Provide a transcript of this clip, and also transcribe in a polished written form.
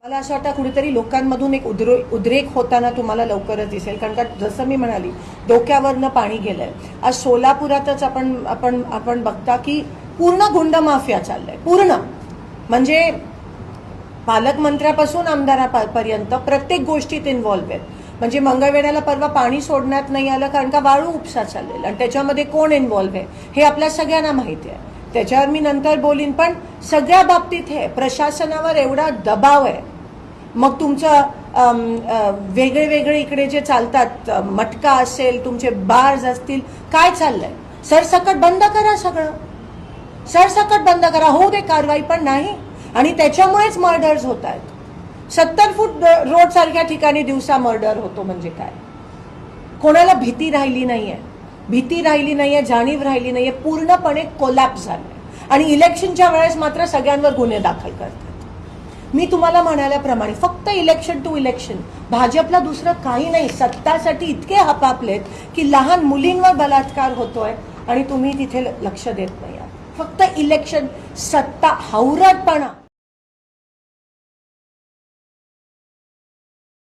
मला असं वाटतं कुठेतरी लोकांमधून एक उद्रेक होताना तुम्हाला लवकरच दिसेल, कारण का जसं मी म्हणाली डोक्यावरनं पाणी गेलंय. आज सोलापुरातच आपण बघता की पूर्ण गुंड माफिया चाललाय, पूर्ण म्हणजे पालकमंत्र्यापासून आमदारापर्यंत प्रत्येक गोष्टीत इन्व्हॉल्व्ह आहेत. म्हणजे मंगळवेढ्याला परवा पाणी सोडण्यात नाही आलं कारण का वाळू उपसा चाललेला, आणि त्याच्यामध्ये कोण इन्व्हॉल्व्ह आहे हे आपल्या सगळ्यांना माहिती आहे. त्याच्यावर मी नंतर बोलीन, पण सगळ्या बाबतीत हे प्रशासनावर एवढा दबाव आहे. मग तुमचं वेगळे वेगळे इकडे जे चालतात, मटका असेल, तुमचे बार्स असतील, काय चाललंय? सरसकट बंद करा, सगळं सरसकट बंद करा, होऊ दे कारवाई. पण नाही, आणि त्याच्यामुळेच मर्डर्स होत आहेत. 70 फूट रोड सारख्या ठिकाणी दिवसा मर्डर होतो म्हणजे काय? कोणाला भीती राहिली नाहीये, जाणीव राहिली नाहीये, पूर्णपणे कोलॅप्स झालंय. आणि इलेक्शनच्या वेळेस मात्र सगळ्यांवर गुन्हे दाखल करतात. मी तुम्हाला म्हणाल्याप्रमाणे फक्त इलेक्शन टू इलेक्शन, भाजपला दुसरं काही नाही. सत्तासाठी इतके हपापलेत की लहान मुलींवर बलात्कार होतोय आणि तुम्ही तिथे लक्ष देत नाही. फक्त इलेक्शन, सत्ता, हावरटपणा.